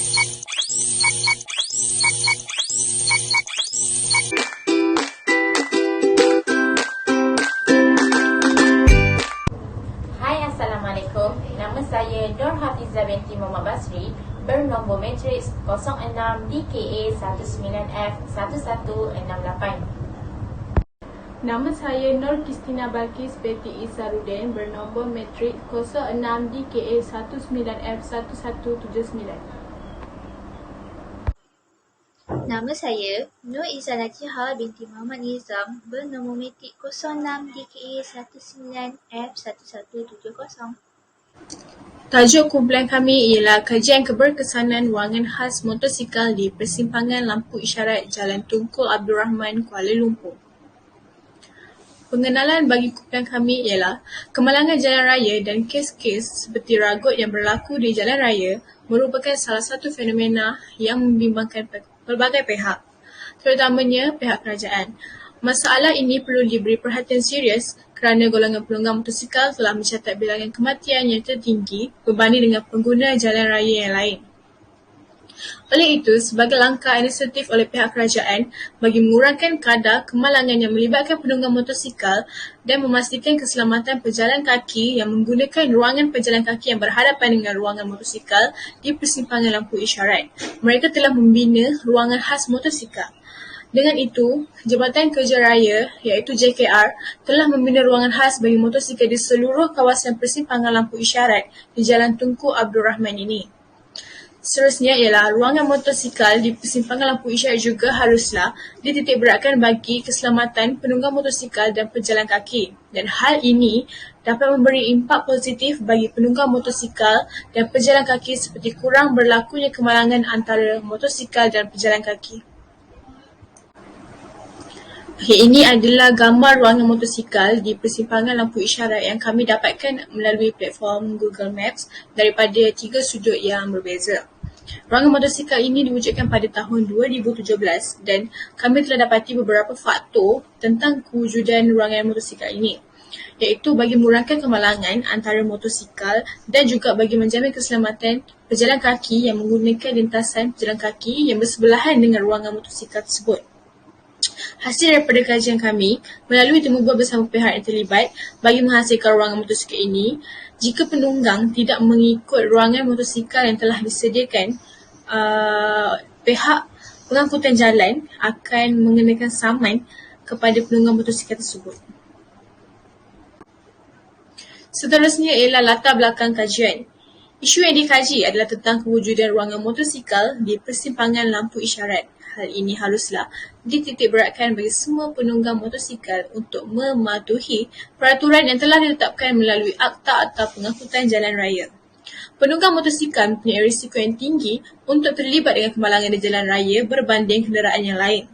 Hai, Assalamualaikum. Nama saya Nur Hafizah binti Muhammad Basri, bernombor matriks 06 DKA 19F1168. Nama saya Nur Kristina Balkis binti Isaruddin, bernombor matrik 06 DKA 19F1179. Nama saya Nur Izzah Latifah binti Muhammad Nizam, bernombor matrik 06 DKA 19F1170. Tajuk kumpulan kami ialah kajian keberkesanan ruangan khas motosikal di persimpangan lampu isyarat Jalan Tunku Abdul Rahman, Kuala Lumpur. Pengenalan bagi kumpulan kami ialah kemalangan jalan raya dan kes-kes seperti ragut yang berlaku di jalan raya merupakan salah satu fenomena yang membimbangkan pelbagai pihak, terutamanya pihak kerajaan. Masalah ini perlu diberi perhatian serius kerana golongan penunggang motosikal telah mencatat bilangan kematian yang tertinggi berbanding dengan pengguna jalan raya yang lain. Oleh itu, sebagai langkah inisiatif oleh pihak kerajaan bagi mengurangkan kadar kemalangan yang melibatkan penunggang motosikal dan memastikan keselamatan pejalan kaki yang menggunakan ruangan pejalan kaki yang berhadapan dengan ruangan motosikal di persimpangan lampu isyarat, mereka telah membina ruangan khas motosikal. Dengan itu, Jabatan Kerja Raya iaitu JKR telah membina ruangan khas bagi motosikal di seluruh kawasan persimpangan lampu isyarat di Jalan Tunku Abdul Rahman ini. Seterusnya ialah ruangan motosikal di persimpangan lampu isyarat juga haruslah dititik beratkan bagi keselamatan penunggang motosikal dan pejalan kaki, dan hal ini dapat memberi impak positif bagi penunggang motosikal dan pejalan kaki seperti kurang berlakunya kemalangan antara motosikal dan pejalan kaki. Ini adalah gambar ruangan motosikal di persimpangan lampu isyarat yang kami dapatkan melalui platform Google Maps daripada 3 sudut yang berbeza. Ruangan motosikal ini diwujudkan pada tahun 2017 dan kami telah dapati beberapa faktor tentang kewujudan ruangan motosikal ini, iaitu bagi mengurangkan kemalangan antara motosikal dan juga bagi menjamin keselamatan pejalan kaki yang menggunakan lintasan pejalan kaki yang bersebelahan dengan ruangan motosikal tersebut. Hasil daripada kajian kami melalui temu bual bersama pihak yang terlibat bagi menghasilkan ruangan motosikal ini, jika penunggang tidak mengikut ruangan motosikal yang telah disediakan, pihak pengangkutan jalan akan mengenakan saman kepada penunggang motosikal tersebut. Seterusnya ialah latar belakang kajian. Isu yang dikaji adalah tentang kewujudan ruangan motosikal di persimpangan lampu isyarat. Hal ini haruslah dititik beratkan bagi semua penunggang motosikal untuk mematuhi peraturan yang telah ditetapkan melalui Akta Pengangkutan Jalan Raya. Penunggang motosikal mempunyai risiko yang tinggi untuk terlibat dengan kemalangan di jalan raya berbanding kenderaan yang lain.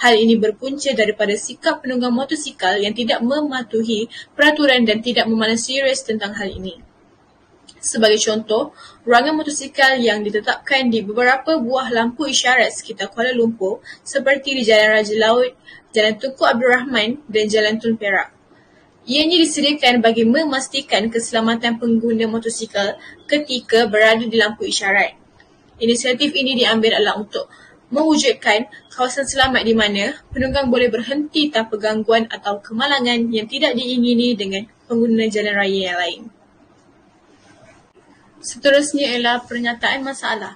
Hal ini berpunca daripada sikap penunggang motosikal yang tidak mematuhi peraturan dan tidak memandang serius tentang hal ini. Sebagai contoh, ruangan motosikal yang ditetapkan di beberapa buah lampu isyarat sekitar Kuala Lumpur seperti di Jalan Raja Laut, Jalan Tunku Abdul Rahman dan Jalan Tun Perak. Ianya disediakan bagi memastikan keselamatan pengguna motosikal ketika berada di lampu isyarat. Inisiatif ini diambil adalah untuk mewujudkan kawasan selamat di mana penunggang boleh berhenti tanpa gangguan atau kemalangan yang tidak diingini dengan pengguna jalan raya yang lain. Seterusnya ialah pernyataan masalah.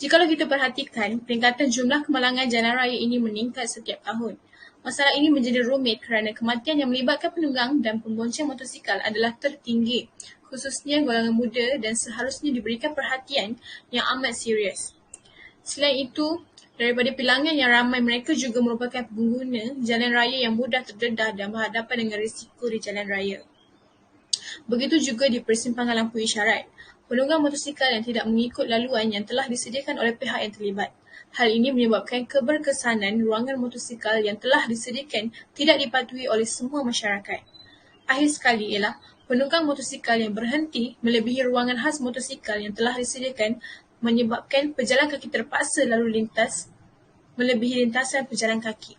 Jikalau kita perhatikan, peningkatan jumlah kemalangan jalan raya ini meningkat setiap tahun. Masalah ini menjadi rumit kerana kematian yang melibatkan penunggang dan pembonceng motosikal adalah tertinggi, khususnya golongan muda, dan seharusnya diberikan perhatian yang amat serius. Selain itu, daripada bilangan yang ramai, mereka juga merupakan pengguna jalan raya yang mudah terdedah dan berhadapan dengan risiko di jalan raya. Begitu juga di persimpangan lampu isyarat. Penunggang motosikal yang tidak mengikut laluan yang telah disediakan oleh pihak yang terlibat. Hal ini menyebabkan keberkesanan ruangan motosikal yang telah disediakan tidak dipatuhi oleh semua masyarakat. Akhir sekali ialah penunggang motosikal yang berhenti melebihi ruangan khas motosikal yang telah disediakan menyebabkan pejalan kaki terpaksa lalu lintas melebihi lintasan pejalan kaki.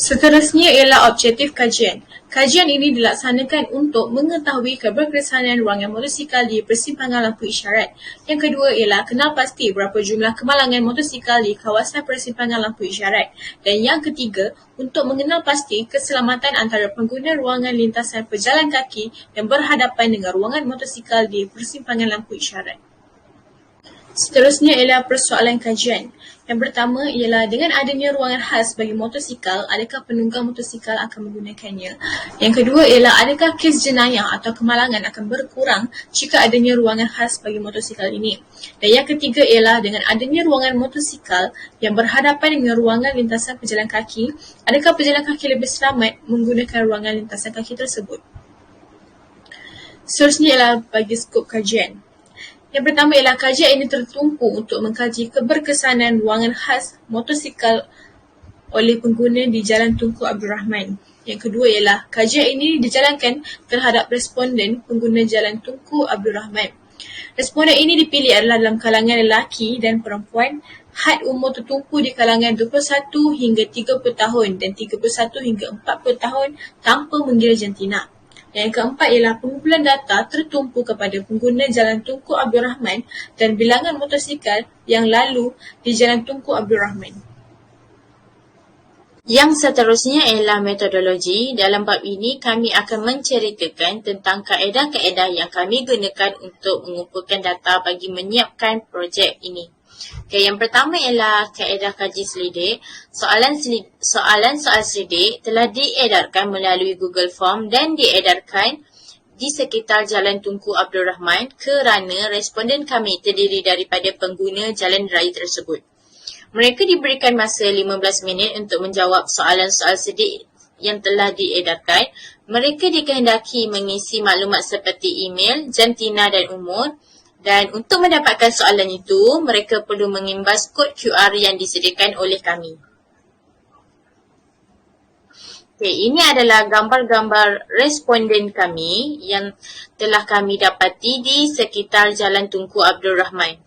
Seterusnya ialah objektif kajian. Kajian ini dilaksanakan untuk mengetahui keberkesanan ruangan motosikal di persimpangan lampu isyarat. Yang kedua ialah kenal pasti berapa jumlah kemalangan motosikal di kawasan persimpangan lampu isyarat. Dan yang ketiga, untuk mengenal pasti keselamatan antara pengguna ruangan lintasan pejalan kaki yang berhadapan dengan ruangan motosikal di persimpangan lampu isyarat. Seterusnya ialah persoalan kajian. Yang pertama ialah dengan adanya ruangan khas bagi motosikal, adakah penunggang motosikal akan menggunakannya? Yang kedua ialah adakah kes jenayah atau kemalangan akan berkurang jika adanya ruangan khas bagi motosikal ini? Dan yang ketiga ialah dengan adanya ruangan motosikal yang berhadapan dengan ruangan lintasan pejalan kaki, adakah pejalan kaki lebih selamat menggunakan ruangan lintasan kaki tersebut? Seterusnya ialah bagi skop kajian. Yang pertama ialah kajian ini tertumpu untuk mengkaji keberkesanan ruangan khas motosikal oleh pengguna di Jalan Tunku Abdul Rahman. Yang kedua ialah kajian ini dijalankan terhadap responden pengguna Jalan Tunku Abdul Rahman. Responden ini dipilih adalah dalam kalangan lelaki dan perempuan, had umur tertumpu di kalangan 21 hingga 30 tahun dan 31 hingga 40 tahun tanpa mengira jantina. Yang keempat ialah pengumpulan data tertumpu kepada pengguna Jalan Tunku Abdul Rahman dan bilangan motosikal yang lalu di Jalan Tunku Abdul Rahman. Yang seterusnya ialah metodologi. Dalam bab ini, kami akan menceritakan tentang kaedah-kaedah yang kami gunakan untuk mengumpulkan data bagi menyiapkan projek ini. Okay, yang pertama ialah kaedah kaji selidik. Soalan soal selidik telah diedarkan melalui Google Form dan diedarkan di sekitar Jalan Tunku Abdul Rahman kerana responden kami terdiri daripada pengguna jalan raya tersebut. Mereka diberikan masa 15 minit untuk menjawab soalan-soal selidik yang telah diedarkan. Mereka dikehendaki mengisi maklumat seperti email, jantina dan umur. Dan untuk mendapatkan soalan itu, mereka perlu mengimbas kod QR yang disediakan oleh kami. Okay, ini adalah gambar-gambar responden kami yang telah kami dapati di sekitar Jalan Tunku Abdul Rahman.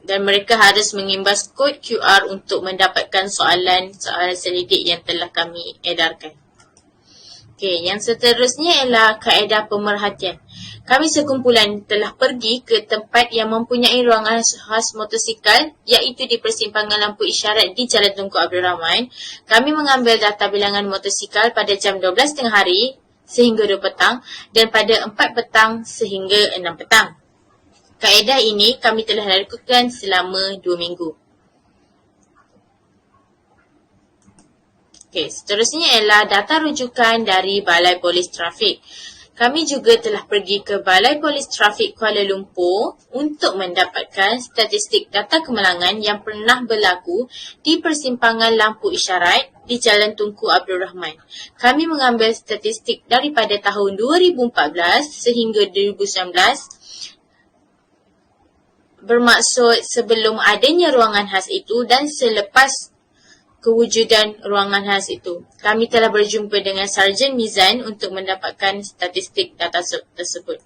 Dan mereka harus mengimbas kod QR untuk mendapatkan soalan selidik yang telah kami edarkan. Okay, yang seterusnya ialah kaedah pemerhatian. Kami sekumpulan telah pergi ke tempat yang mempunyai ruangan khas motosikal, iaitu di persimpangan lampu isyarat di Jalan Tunku Abdul Rahman. Kami mengambil data bilangan motosikal pada jam 12 tengah hari sehingga 2 petang dan pada 4 petang sehingga 6 petang. Kaedah ini kami telah lakukan selama 2 minggu. Okay, seterusnya ialah data rujukan dari Balai Polis Trafik. Kami juga telah pergi ke Balai Polis Trafik Kuala Lumpur untuk mendapatkan statistik data kemalangan yang pernah berlaku di persimpangan lampu isyarat di Jalan Tunku Abdul Rahman. Kami mengambil statistik daripada tahun 2014 sehingga 2019, bermaksud sebelum adanya ruangan khas itu dan selepas kewujudan ruangan khas itu. Kami telah berjumpa dengan Sarjan Mizan untuk mendapatkan statistik data tersebut.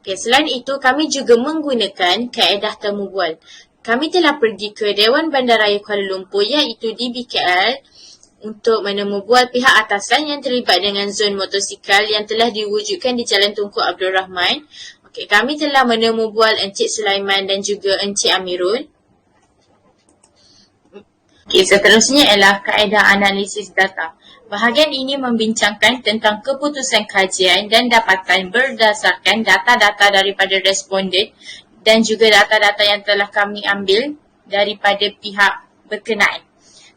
Okay, selain itu, kami juga menggunakan kaedah temu bual. Kami telah pergi ke Dewan Bandaraya Kuala Lumpur iaitu DBKL untuk menemu bual pihak atasan yang terlibat dengan zon motosikal yang telah diwujudkan di Jalan Tunku Abdul Rahman. Okay, kami telah menemu bual Encik Sulaiman dan juga Encik Amirul. Okay, seterusnya ialah kaedah analisis data. Bahagian ini membincangkan tentang keputusan kajian dan dapatan berdasarkan data-data daripada responden dan juga data-data yang telah kami ambil daripada pihak berkenaan.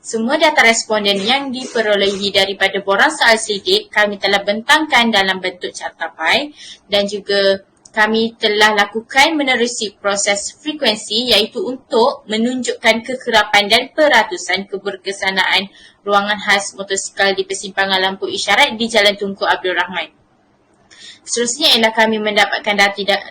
Semua data responden yang diperolehi daripada borang soal selidik kami telah bentangkan dalam bentuk cartapai dan juga kami telah lakukan menerusi proses frekuensi iaitu untuk menunjukkan kekerapan dan peratusan keberkesanaan ruangan khas motosikal di persimpangan lampu isyarat di Jalan Tunku Abdul Rahman. Seterusnya ialah kami mendapatkan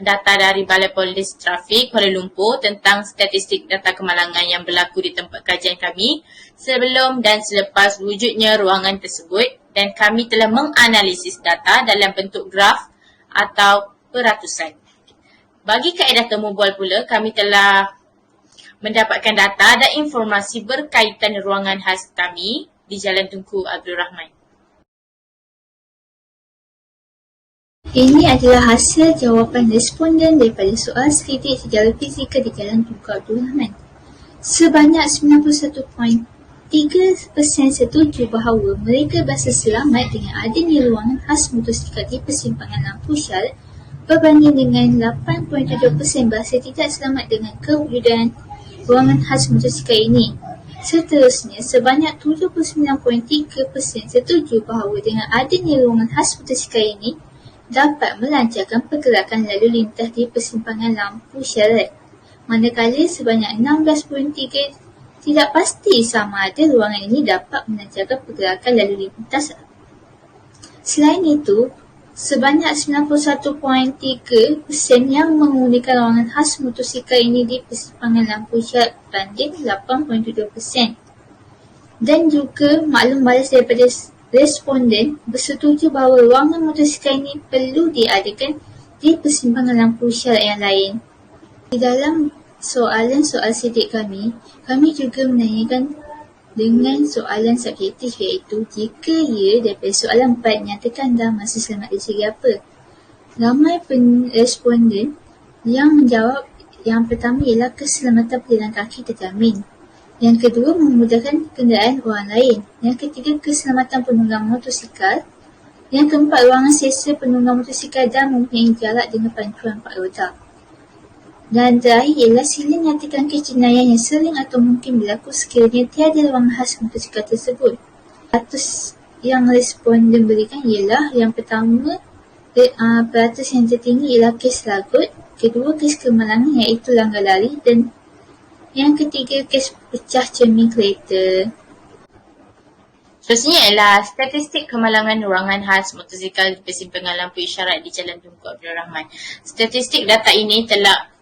data dari Balai Polis Trafik Kuala Lumpur tentang statistik data kemalangan yang berlaku di tempat kajian kami sebelum dan selepas wujudnya ruangan tersebut dan kami telah menganalisis data dalam bentuk graf atau peratusan. Bagi kaedah temu bual pula, kami telah mendapatkan data dan informasi berkaitan ruangan khas kami di Jalan Tunku Abdul Rahman. Ini adalah hasil jawapan responden daripada soal selidik sejarah fizikal di Jalan Tunku Abdul Rahman. Sebanyak 91.3% setuju bahawa mereka berasa selamat dengan adanya ruangan khas motosikal di persimpangan lampu syarat berbanding dengan 8.7% berasa tidak selamat dengan kewujudan ruangan khas motosikal ini. Seterusnya, sebanyak 79.3% setuju bahawa dengan adanya ruangan khas motosikal ini dapat melancarkan pergerakan lalu lintas di persimpangan lampu syarat. Manakala sebanyak 16.3% tidak pasti sama ada ruangan ini dapat melancarkan pergerakan lalu lintas. Selain itu, sebanyak 91.3% yang menggunakan ruangan khas motosikal ini di persimpangan lampu syarat banding 8.7%. Dan juga maklum balas daripada responden bersetuju bahawa ruangan motosikal ini perlu diadakan di persimpangan lampu syarat yang lain. Di dalam soalan-soal sidik kami juga menanyakan dengan soalan subjektif, iaitu jika ia daripada soalan 4 nyatakan dah masa selamat dari segi apa. Ramai responden yang menjawab yang pertama ialah keselamatan pejalan kaki terjamin. Yang kedua, memudahkan kenderaan orang lain. Yang ketiga, keselamatan penunggang motosikal. Yang keempat, ruangan selesa penunggang motosikal dan mempunyai jarak dengan pancuran 4 roda. Dan terakhir ialah sila nyatakan kejenayah yang sering atau mungkin berlaku sekiranya tiada ruangan khas motosikal tersebut. Peratus yang responden berikan ialah yang pertama, peratus yang tertinggi ialah kes lagut. Kedua, kes kemalangan iaitu langgar lari. Dan yang ketiga, kes pecah cermin kereta. Seterusnya ialah statistik kemalangan ruangan khas motosikal di persimpangan lampu isyarat di Jalan Tunku Abdul Rahman. Statistik data ini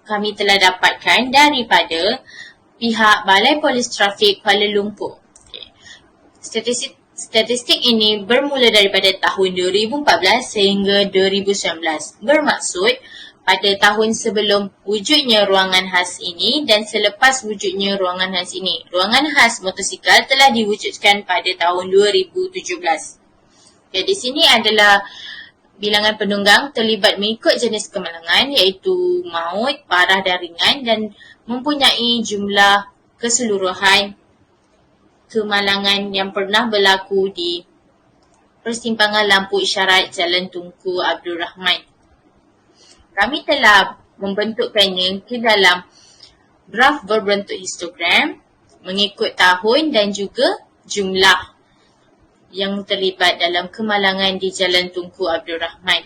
kami telah dapatkan daripada pihak Balai Polis Trafik Kuala Lumpur. Okay. Statistik ini bermula daripada tahun 2014 sehingga 2019. Bermaksud pada tahun sebelum wujudnya ruangan khas ini dan selepas wujudnya ruangan khas ini. Ruangan khas motosikal telah diwujudkan pada tahun 2017. Okay, di sini adalah bilangan penunggang terlibat mengikut jenis kemalangan iaitu maut, parah dan ringan dan mempunyai jumlah keseluruhan kemalangan yang pernah berlaku di persimpangan lampu isyarat Jalan Tunku Abdul Rahman. Kami telah membentukkannya ke dalam graf berbentuk histogram mengikut tahun dan juga jumlah yang terlibat dalam kemalangan di Jalan Tunku Abdul Rahman.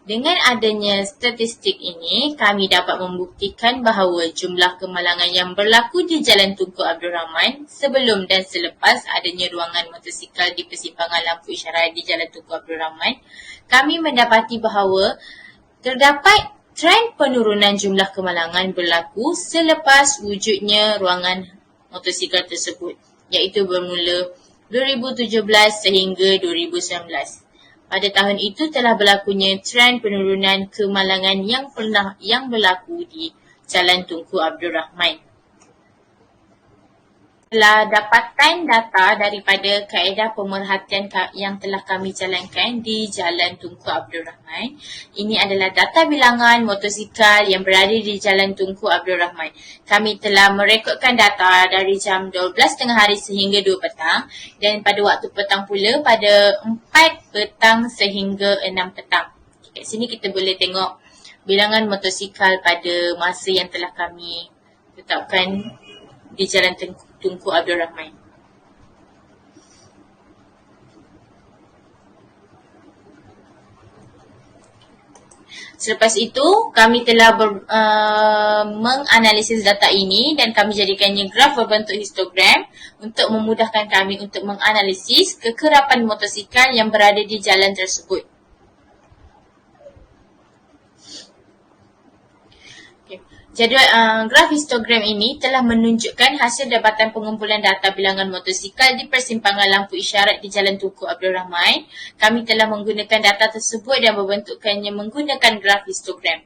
Dengan adanya statistik ini, kami dapat membuktikan bahawa jumlah kemalangan yang berlaku di Jalan Tunku Abdul Rahman sebelum dan selepas adanya ruangan motosikal di persimpangan lampu isyarat di Jalan Tunku Abdul Rahman, kami mendapati bahawa terdapat trend penurunan jumlah kemalangan berlaku selepas wujudnya ruangan motosikal tersebut, iaitu bermula 2017 sehingga 2019. Pada tahun itu telah berlakunya trend penurunan kemalangan yang berlaku di Jalan Tunku Abdul Rahman. Telah dapatkan data daripada kaedah pemerhatian yang telah kami jalankan di Jalan Tunku Abdul Rahman. Ini adalah data bilangan motosikal yang berada di Jalan Tunku Abdul Rahman. Kami telah merekodkan data dari jam 12 tengah hari sehingga 2 petang dan pada waktu petang pula pada 4 petang sehingga 6 petang. Kat sini kita boleh tengok bilangan motosikal pada masa yang telah kami tetapkan di Jalan Tunku Abdul Rahman. Selepas itu, kami telah menganalisis data ini dan kami jadikannya graf berbentuk histogram untuk memudahkan kami untuk menganalisis kekerapan motosikal yang berada di jalan tersebut. Jadual graf histogram ini telah menunjukkan hasil dapatan pengumpulan data bilangan motosikal di persimpangan lampu isyarat di Jalan Tunku Abdul Rahman. Kami telah menggunakan data tersebut dan membentukkannya menggunakan graf histogram.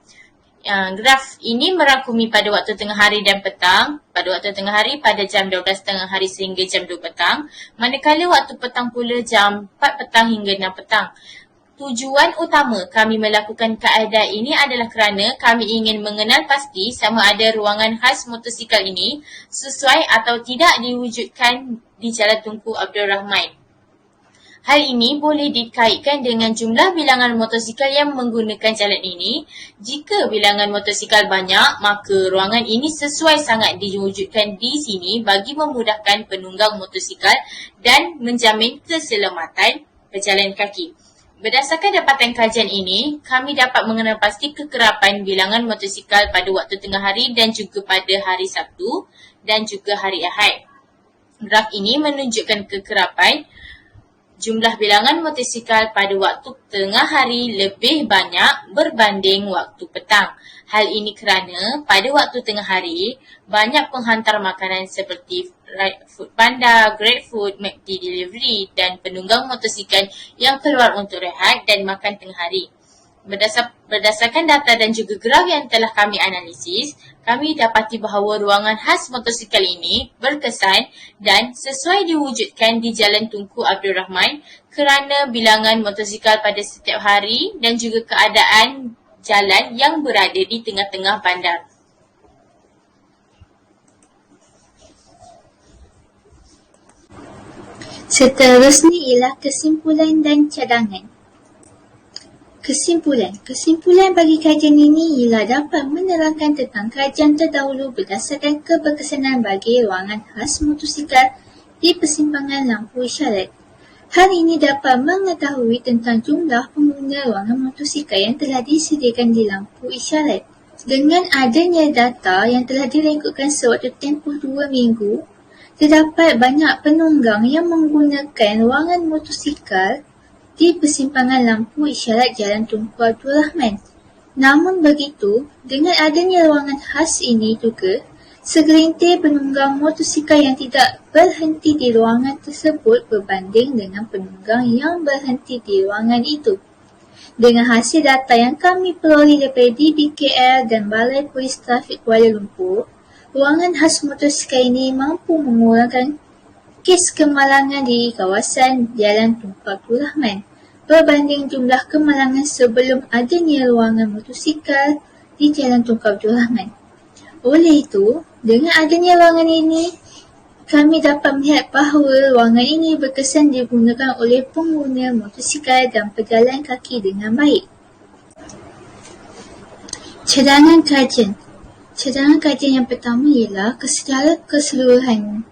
Graf ini merangkumi pada waktu tengah hari dan petang. Pada waktu tengah hari pada jam 12 tengah hari sehingga jam 2 petang. Manakala waktu petang pula jam 4 petang hingga 6 petang. Tujuan utama kami melakukan kaedah ini adalah kerana kami ingin mengenal pasti sama ada ruangan khas motosikal ini sesuai atau tidak diwujudkan di Jalan Tunku Abdul Rahman. Hal ini boleh dikaitkan dengan jumlah bilangan motosikal yang menggunakan jalan ini. Jika bilangan motosikal banyak, maka ruangan ini sesuai sangat diwujudkan di sini bagi memudahkan penunggang motosikal dan menjamin keselamatan pejalan kaki. Berdasarkan dapatan kajian ini, kami dapat mengenal pasti kekerapan bilangan motosikal pada waktu tengah hari dan juga pada hari Sabtu dan juga hari Ahad. Graf ini menunjukkan kekerapan jumlah bilangan motosikal pada waktu tengah hari lebih banyak berbanding waktu petang. Hal ini kerana pada waktu tengah hari, banyak penghantar makanan seperti Foodpanda, GrabFood, McD Delivery dan penunggang motosikal yang keluar untuk rehat dan makan tengah hari. Berdasarkan data dan juga graf yang telah kami analisis, kami dapati bahawa ruangan khas motosikal ini berkesan dan sesuai diwujudkan di Jalan Tunku Abdul Rahman kerana bilangan motosikal pada setiap hari dan juga keadaan jalan yang berada di tengah-tengah bandar. Seterusnya ialah kesimpulan dan cadangan. Kesimpulan bagi kajian ini ialah dapat menerangkan tentang kajian terdahulu berdasarkan keberkesanan bagi ruangan khas motosikal di persimpangan lampu isyarat. Hal ini dapat mengetahui tentang jumlah pengguna ruangan motosikal yang telah disediakan di lampu isyarat. Dengan adanya data yang telah direkodkan sewaktu tempoh 2 minggu, terdapat banyak penunggang yang menggunakan ruangan motosikal di persimpangan lampu isyarat Jalan Tunku Abdul Rahman. Namun begitu, dengan adanya ruangan khas ini juga, segelintir penunggang motosikal yang tidak berhenti di ruangan tersebut berbanding dengan penunggang yang berhenti di ruangan itu. Dengan hasil data yang kami peroleh daripada DBKL dan Balai Polis Trafik Kuala Lumpur, ruangan khas motosikal ini mampu mengurangkan kes kemalangan di kawasan Jalan Tunku Abdul Rahman berbanding jumlah kemalangan sebelum adanya ruangan motosikal di Jalan Tunku Abdul Rahman. Oleh itu, dengan adanya ruangan ini, kami dapat melihat bahawa ruangan ini berkesan digunakan oleh pengguna motosikal dan pejalan kaki dengan baik. Cadangan kajian yang pertama ialah secara keseluruhannya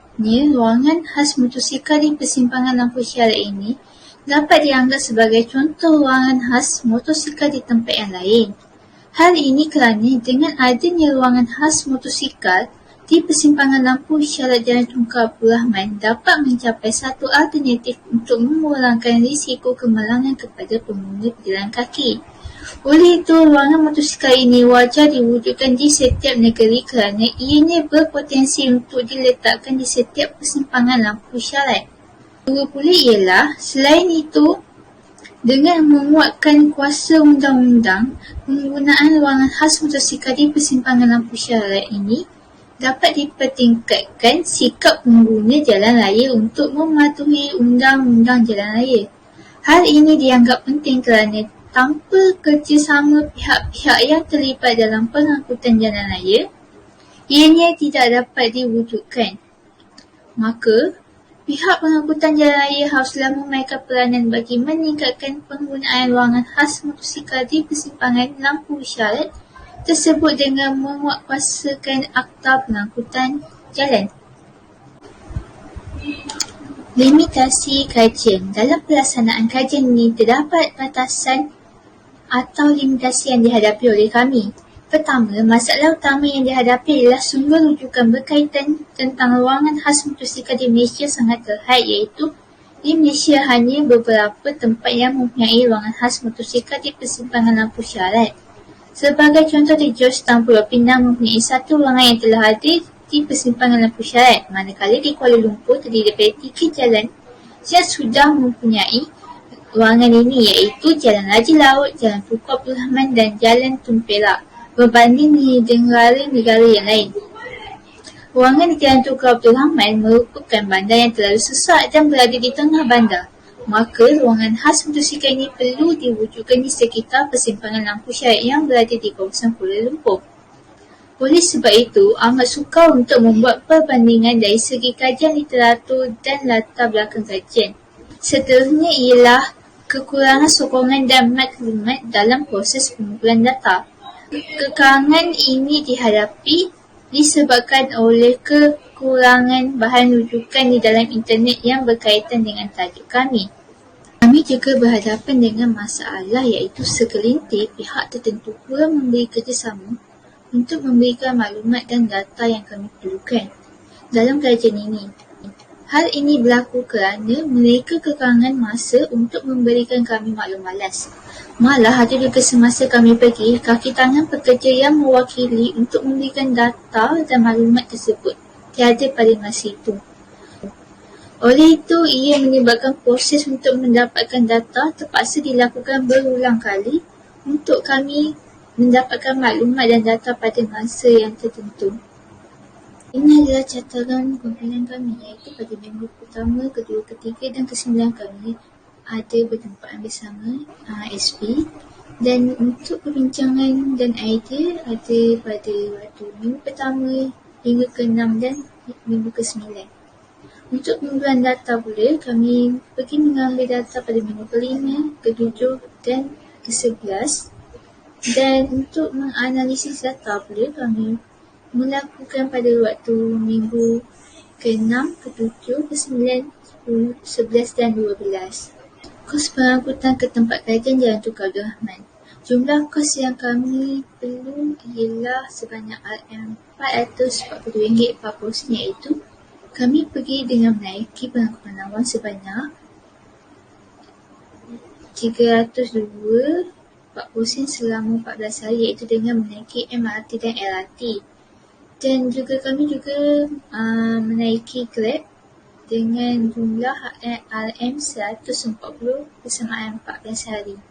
ruangan khas motosikal di persimpangan lampu isyarat ini dapat dianggap sebagai contoh ruangan khas motosikal di tempat yang lain. Hal ini kerana dengan adanya ruangan khas motosikal di persimpangan lampu isyarat Jalan Tunku Abdul Rahman dapat mencapai satu alternatif untuk mengurangkan risiko kemalangan kepada pengguna pejalan kaki. Oleh itu, ruangan motosikal ini wajar diwujudkan di setiap negeri kerana ianya berpotensi untuk diletakkan di setiap persimpangan lampu isyarat. Kedua pula ialah, selain itu, dengan menguatkan kuasa undang-undang, penggunaan ruangan khas motosikal di persimpangan lampu isyarat ini dapat dipertingkatkan sikap pengguna jalan raya untuk mematuhi undang-undang jalan raya. Hal ini dianggap penting kerana tanpa kerjasama pihak-pihak yang terlibat dalam pengangkutan jalan raya, ianya tidak dapat diwujudkan. Maka, pihak pengangkutan jalan raya haruslah memainkan peranan bagi meningkatkan penggunaan ruangan khas motosikal di persimpangan lampu isyarat tersebut dengan menguatkuasakan Akta Pengangkutan Jalan. Limitasi kajian. Dalam pelaksanaan kajian ini terdapat batasan atau limitasi yang dihadapi oleh kami. Pertama, masalah utama yang dihadapi adalah sumber rujukan berkaitan tentang ruangan khas motosikal di Malaysia sangat terhad, iaitu di Malaysia hanya beberapa tempat yang mempunyai ruangan khas motosikal di persimpangan lampu isyarat. Sebagai contoh, di Georgetown, Pulau Pinang mempunyai satu ruangan yang telah ada di persimpangan lampu isyarat, manakala di Kuala Lumpur terdiri daripada 3 jalan yang sudah mempunyai ruangan ini, iaitu Jalan Raja Laut, Jalan Tunku Abdul Rahman dan Jalan Tun Perak. berbanding di negara yang lain. Ruangan di Jalan Tun Abdul Rahman merupakan bandar yang terlalu sesak dan berada di tengah bandar. Maka ruangan khas motosikal ini perlu diwujudkan di sekitar persimpangan lampu syarat yang berada di kawasan Kuala Lumpur. Oleh sebab itu, amat sukar untuk membuat perbandingan dari segi kajian literatur dan latar belakang kajian. Seterusnya ialah kekurangan sokongan dan maklumat dalam proses pengumpulan data. Kekurangan ini dihadapi disebabkan oleh kekurangan bahan rujukan di dalam internet yang berkaitan dengan tajuk kami. Kami juga berhadapan dengan masalah iaitu segelintir pihak tertentu kurang memberi kerjasama untuk memberikan maklumat dan data yang kami perlukan dalam kajian ini. Hal ini berlaku kerana mereka kekurangan masa untuk memberikan kami maklum malas. Malah ada juga semasa kami pergi, kaki tangan pekerja yang mewakili untuk memberikan data dan maklumat tersebut tiada pada masa itu. Oleh itu, ia menyebabkan proses untuk mendapatkan data terpaksa dilakukan berulang kali untuk kami mendapatkan maklumat dan data pada masa yang tertentu. Ini adalah catatan kumpulan kami iaitu pada minggu pertama, kedua, ketiga dan kesembilan kami ada berjumpa bersama SP dan untuk perbincangan dan idea ada pada waktu minggu pertama hingga ke-6 dan minggu ke-9. Untuk pengumpulan data pula, kami pergi mengambil data pada minggu ke-5, ke-7 dan ke-11 dan untuk menganalisis data pula kami melakukan pada waktu minggu ke-6, ke-7, ke-9, 10, 11 dan 12. Kos pengangkutan ke tempat kajian Jalan Tun Abdul Rahman. Jumlah kos yang kami perlu ialah sebanyak RM442.40 iaitu kami pergi dengan menaiki pengangkutan awam sebanyak 302.40 selama 14 hari iaitu dengan menaiki MRT dan LRT. Dan juga kami menaiki Grab dengan jumlah RM140 bersamaan 14 hari.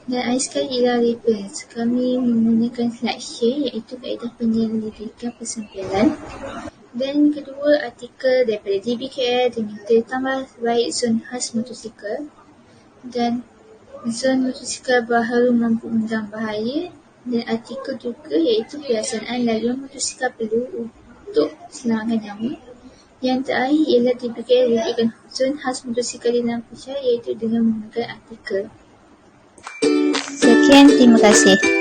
Dan akhir sekali ialah reference. Kami menggunakan slide share iaitu kaedah penyelidikan persempialan. Dan kedua, artikel daripada DBKL diminta tambah baik zon khas motosikal dan zon motosikal baharu mampu undang bahaya. Dan artikel juga iaitu pelaksanaan laluan motosikal perlu untuk keselamatan nyawa. Yang terakhir ialah DBKL wujudkan zon khas motosikal di lampu syarat iaitu dengan menggunakan artikel. Sekian, terima kasih.